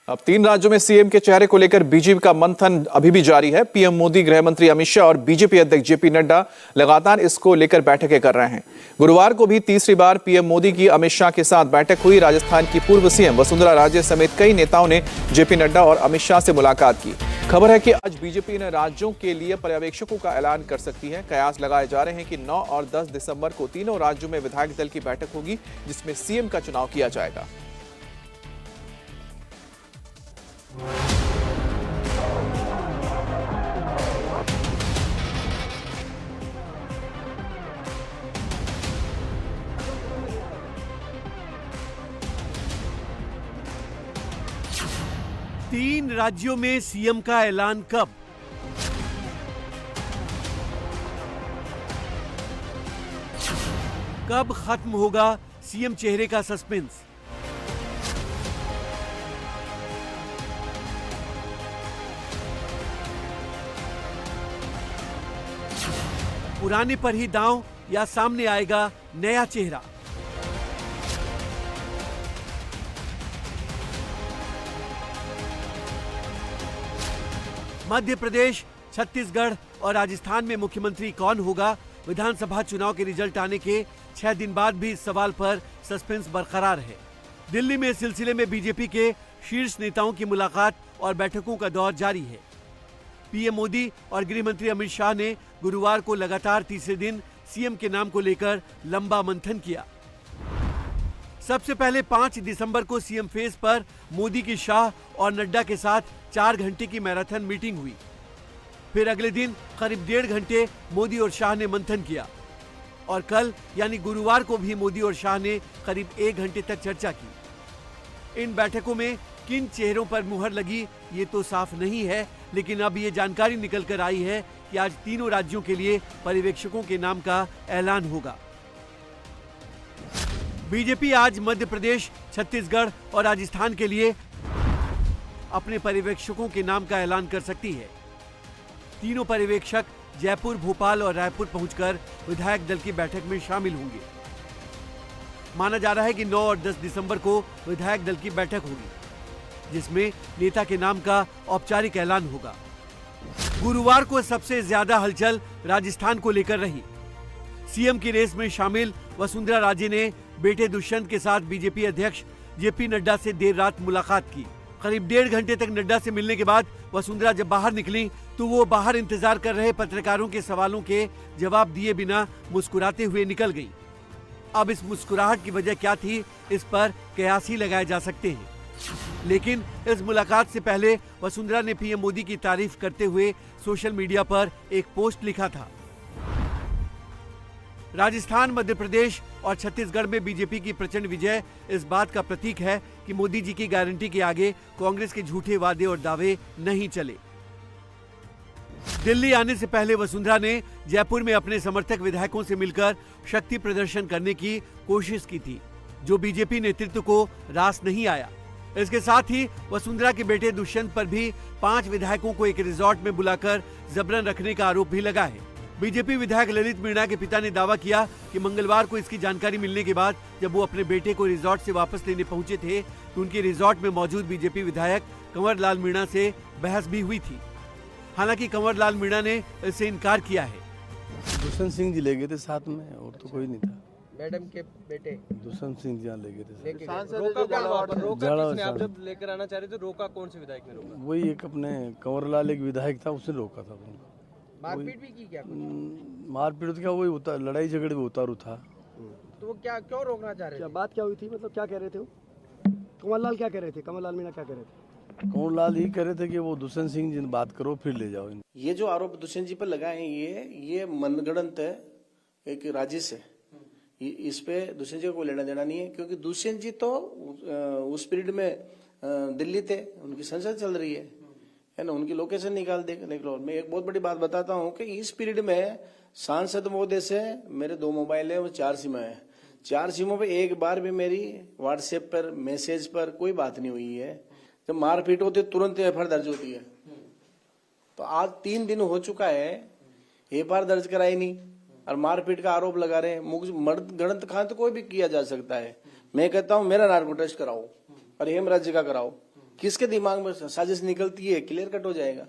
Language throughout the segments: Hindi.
अब 3 राज्यों में सीएम के चेहरे को लेकर बीजेपी का मंथन अभी भी जारी है। पीएम मोदी, गृह मंत्री अमित शाह और बीजेपी अध्यक्ष जेपी नड्डा लगातार इसको लेकर बैठकें कर रहे हैं। गुरुवार को भी तीसरी बार पीएम मोदी की अमित शाह के साथ बैठक हुई। राजस्थान की पूर्व सीएम वसुंधरा राजे समेत कई नेताओं ने जेपी नड्डा और अमित शाह से मुलाकात की। खबर है कि आज बीजेपी इन राज्यों के लिए पर्यवेक्षकों का ऐलान कर सकती है। कयास लगाए जा रहे हैं कि 9 और 10 दिसंबर को तीनों राज्यों में विधायक दल की बैठक होगी, जिसमें सीएम का चुनाव किया जाएगा। तीन राज्यों में सीएम का ऐलान कब? कब खत्म होगा सीएम चेहरे का सस्पेंस? पुराने पर ही दांव या सामने आएगा नया चेहरा? मध्य प्रदेश, छत्तीसगढ़ और राजस्थान में मुख्यमंत्री कौन होगा? विधानसभा चुनाव के रिजल्ट आने के 6 दिन बाद भी इस सवाल पर सस्पेंस बरकरार है। दिल्ली में इस सिलसिले में बीजेपी के शीर्ष नेताओं की मुलाकात और बैठकों का दौर जारी है। पीएम मोदी और गृह मंत्री अमित शाह ने गुरुवार को लगातार तीसरे दिन सीएम के नाम को लेकर लंबा मंथन किया। सबसे पहले 5 दिसंबर को सीएम फेस पर मोदी की शाह और नड्डा के साथ 4 घंटे की मैराथन मीटिंग हुई। फिर अगले दिन करीब 1.5 घंटे मोदी और शाह ने मंथन किया और कल यानी गुरुवार को भी मोदी और शाह ने करीब 1 घंटे तक चर्चा की। इन बैठकों में किन चेहरों पर मुहर लगी ये तो साफ नहीं है, लेकिन अब ये जानकारी निकल कर आई है कि आज तीनों राज्यों के लिए पर्यवेक्षकों के नाम का ऐलान होगा। बीजेपी आज मध्य प्रदेश, छत्तीसगढ़ और राजस्थान के लिए अपने पर्यवेक्षकों के नाम का ऐलान कर सकती है। तीनों पर्यवेक्षक जयपुर, भोपाल और रायपुर पहुंचकर विधायक दल की बैठक में शामिल होंगे। माना जा रहा है कि 9 और 10 दिसंबर को विधायक दल की बैठक होगी, जिसमें नेता के नाम का औपचारिक ऐलान होगा। गुरुवार को सबसे ज्यादा हलचल राजस्थान को लेकर रही। सीएम की रेस में शामिल वसुंधरा राजे ने बेटे दुष्यंत के साथ बीजेपी अध्यक्ष जेपी नड्डा से देर रात मुलाकात की। करीब 1.5 घंटे तक नड्डा से मिलने के बाद वसुंधरा जब बाहर निकली तो वो बाहर इंतजार कर रहे पत्रकारों के सवालों के जवाब दिए बिना मुस्कुराते हुए निकल गई। अब इस मुस्कुराहट की वजह क्या थी, इस पर कयास ही लगाए जा सकते हैं। लेकिन इस मुलाकात से पहले वसुंधरा ने पीएम मोदी की तारीफ करते हुए सोशल मीडिया पर एक पोस्ट लिखा था। राजस्थान, मध्य प्रदेश और छत्तीसगढ़ में बीजेपी की प्रचंड विजय इस बात का प्रतीक है कि मोदी जी की गारंटी के आगे कांग्रेस के झूठे वादे और दावे नहीं चले। दिल्ली आने से पहले वसुंधरा ने जयपुर में अपने समर्थक विधायकों से मिलकर शक्ति प्रदर्शन करने की कोशिश की थी, जो बीजेपी नेतृत्व को रास नहीं आया। इसके साथ ही वसुंधरा के बेटे दुष्यंत पर भी 5 विधायकों को एक रिजॉर्ट में बुलाकर जबरन रखने का आरोप भी लगा है। बीजेपी विधायक ललित मीणा के पिता ने दावा किया कि मंगलवार को इसकी जानकारी मिलने के बाद जब वो अपने बेटे को रिजॉर्ट से वापस लेने पहुंचे थे तो उनके रिजॉर्ट में मौजूद बीजेपी विधायक कंवर लाल मीणा से बहस भी हुई थी। हालांकि कंवर लाल मीणा ने इससे इनकार किया है। दुष्यंत सिंह जी ले गए थे साथ में, और तो कोई नहीं था। मैडम के बेटे दुष्यंत सिंह जी ले गए थे। आप जब लेकर आना चाह रहे थे, रोका कौन से विधायक ने रोका? वही एक अपने कंवर लाल एक विधायक था, उसने रोका था। मारपीट भी की क्या? मारपीट तो क्या, वही लड़ाई झगड़े में उतारू था। तो वो क्या क्यों रोकना चाह रहे थे? बात क्या हुई थी, मतलब क्या कह रहे थे? कंवर लाल क्या कह रहे थे? कंवर लाल मीणा क्या कह रहे थे? कंवर लाल ही कह रहे थे कि वो दुष्यंत सिंह जी बात करो फिर ले जाओ। ये जो आरोप दुष्यंत जी पर लगाए हैं ये मनगढ़ंत है एक राज्य से। इस पे दुष्यंत जी को कोई लेना देना नहीं है, क्योंकि दुष्यंत जी तो उस पीरियड में दिल्ली थे, उनकी संसद चल रही है ना, उनकी लोकेशन निकाल देख लो। मैं एक बहुत बड़ी बात बताता हूँ कि इस पीरियड में सांसद महोदय से मेरे 2 मोबाइल है, वो 4 सिम है। 4 सिमों पे एक बार भी मेरी व्हाट्सएप पर मैसेज पर कोई बात नहीं हुई है। जब मारपीट होती है तुरंत एफआईआर दर्ज होती है। तो आज 3 दिन हो चुका है, एफआईआर दर्ज कराई नहीं और मारपीट का आरोप लगा रहे हैं। गणत खान तो कोई भी किया जा सकता है। मैं कहता हूं मेरा नार्को टेस्ट कराओ और हेमराज जी का कराओ, किसके दिमाग में साजिश निकलती है, क्लियर कट हो जाएगा।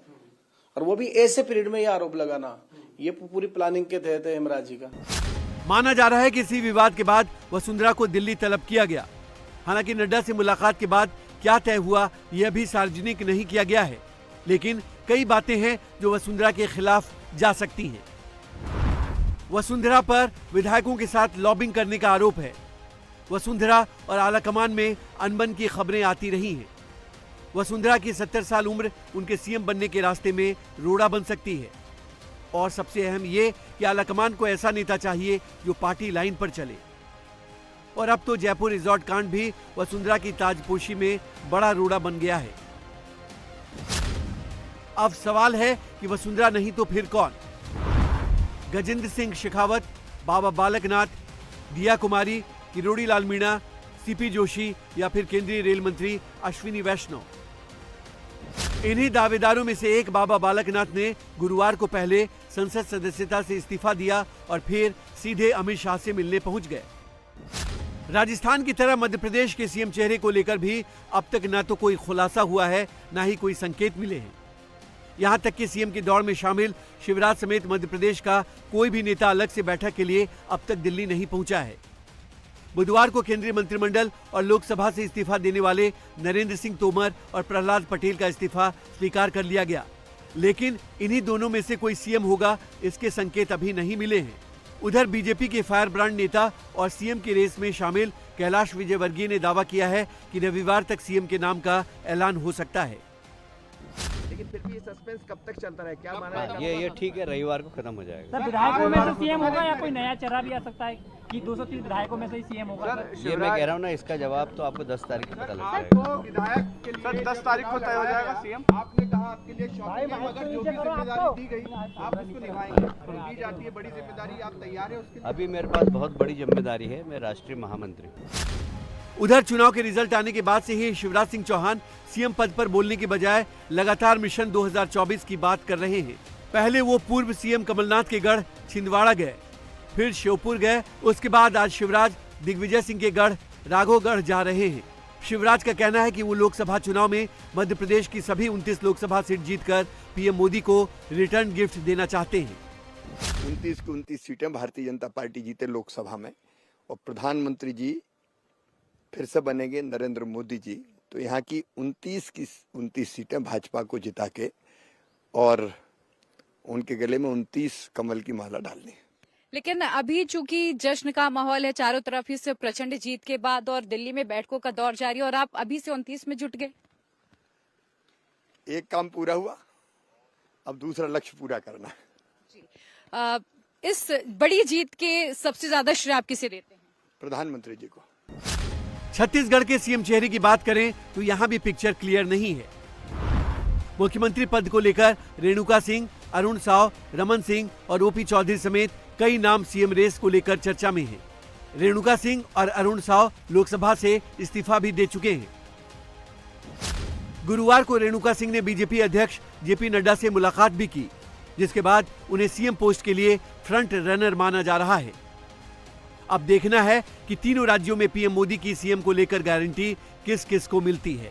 और वो भी ऐसे पीरियड में ये आरोप लगाना, ये पूरी प्लानिंग के तहत है हेमराज जी का। माना जा रहा है कि इसी विवाद के बाद वसुंधरा को दिल्ली तलब किया गया। हालांकि नड्डा से मुलाकात के बाद क्या तय हुआ यह भी सार्वजनिक नहीं किया गया है, लेकिन कई बातें हैं जो वसुंधरा के खिलाफ जा सकती हैं। वसुंधरा पर विधायकों के साथ लॉबिंग करने का आरोप है। वसुंधरा और आलाकमान में अनबन की खबरें आती रही हैं। वसुंधरा की 70 साल उम्र उनके सीएम बनने के रास्ते में रोड़ा बन सकती है। और सबसे अहम ये कि आलाकमान को ऐसा नेता चाहिए जो पार्टी लाइन पर चले। और अब तो जयपुर रिजॉर्ट कांड भी वसुंधरा की ताजपोशी में बड़ा रोड़ा बन गया है। अब सवाल है कि वसुंधरा नहीं तो फिर कौन? गजेंद्र सिंह शेखावत, बाबा बालकनाथ, दिया कुमारी, किरोड़ी लाल मीणा, सीपी जोशी या फिर केंद्रीय रेल मंत्री अश्विनी वैष्णव। इन्हीं दावेदारों में से एक बाबा बालकनाथ ने गुरुवार को पहले संसद सदस्यता से इस्तीफा दिया और फिर सीधे अमित शाह से मिलने पहुंच गए। राजस्थान की तरह मध्य प्रदेश के सीएम चेहरे को लेकर भी अब तक न तो कोई खुलासा हुआ है, न ही कोई संकेत मिले हैं। यहां तक कि सीएम की दौड़ में शामिल शिवराज समेत मध्य प्रदेश का कोई भी नेता अलग से बैठक के लिए अब तक दिल्ली नहीं पहुंचा है। बुधवार को केंद्रीय मंत्रिमंडल और लोकसभा से इस्तीफा देने वाले नरेंद्र सिंह तोमर और प्रहलाद पटेल का इस्तीफा स्वीकार कर लिया गया, लेकिन इन्हीं दोनों में से कोई सीएम होगा इसके संकेत अभी नहीं मिले हैं। उधर बीजेपी के फायर ब्रांड नेता और सीएम की रेस में शामिल कैलाश विजयवर्गीय ने दावा किया है कि रविवार तक सीएम के नाम का ऐलान हो सकता है। लेकिन फिर भी ये सस्पेंस कब तक चलता रहे, क्या माना है? ये ठीक है, रविवार को खत्म हो जाएगा। सर विधायकों में से सीएम होगा या कोई नया चेहरा भी आ सकता है कि 230 विधायकों में से ही सीएम होगा? ये मैं कह रहा हूँ ना, इसका जवाब तो आपको 10 तारीख को पता लग जाएगा। विधायक के लिए 10 तारीख को तय हो जाएगा सीएम। आपने कहा आपके लिए शॉकिंग है, मगर जो भी जिम्मेदारी दी गई आप उसको निभाएंगे। दी जाती है बड़ी जिम्मेदारी, आप तैयार है उसके लिए? अभी मेरे पास बहुत बड़ी जिम्मेदारी है, मैं राष्ट्रीय महामंत्री हूँ। उधर चुनाव के रिजल्ट आने के बाद से ही शिवराज सिंह चौहान सीएम पद पर बोलने के बजाय लगातार मिशन 2024 की बात कर रहे हैं। पहले वो पूर्व सीएम कमलनाथ के गढ़ छिंदवाड़ा गए, फिर श्योपुर गए, उसके बाद आज शिवराज दिग्विजय सिंह के गढ़ राघवगढ़ जा रहे हैं। शिवराज का कहना है कि वो लोकसभा चुनाव में मध्य प्रदेश की सभी 29 लोकसभा सीट जीतकर पीएम मोदी को रिटर्न गिफ्ट देना चाहते हैं। 29 की 29 सीटें भारतीय जनता पार्टी जीते लोकसभा में, और प्रधानमंत्री जी फिर से बनेंगे नरेंद्र मोदी जी, तो यहाँ की 29 की 29 सीटें भाजपा को जिता के और उनके गले में 29 कमल की माला डालनी है। लेकिन अभी चूंकि जश्न का माहौल है चारों तरफ इस प्रचंड जीत के बाद, और दिल्ली में बैठकों का दौर जारी, और आप अभी से 29 में जुट गए। एक काम पूरा हुआ, अब दूसरा लक्ष्य पूरा करना है। इस बड़ी जीत के सबसे ज्यादा श्रेय आप किसे देते हैं? प्रधानमंत्री जी को। छत्तीसगढ़ के सीएम चेहरे की बात करें तो यहाँ भी पिक्चर क्लियर नहीं है। मुख्यमंत्री पद को लेकर रेणुका सिंह, अरुण साव, रमन सिंह और ओपी चौधरी समेत कई नाम सीएम रेस को लेकर चर्चा में हैं। रेणुका सिंह और अरुण साव लोकसभा से इस्तीफा भी दे चुके हैं। गुरुवार को रेणुका सिंह ने बीजेपी अध्यक्ष जेपी नड्डा से मुलाकात भी की, जिसके बाद उन्हें सीएम पोस्ट के लिए फ्रंट रनर माना जा रहा है। अब देखना है कि तीनों राज्यों में पीएम मोदी की सीएम को लेकर गारंटी किस किस को मिलती है।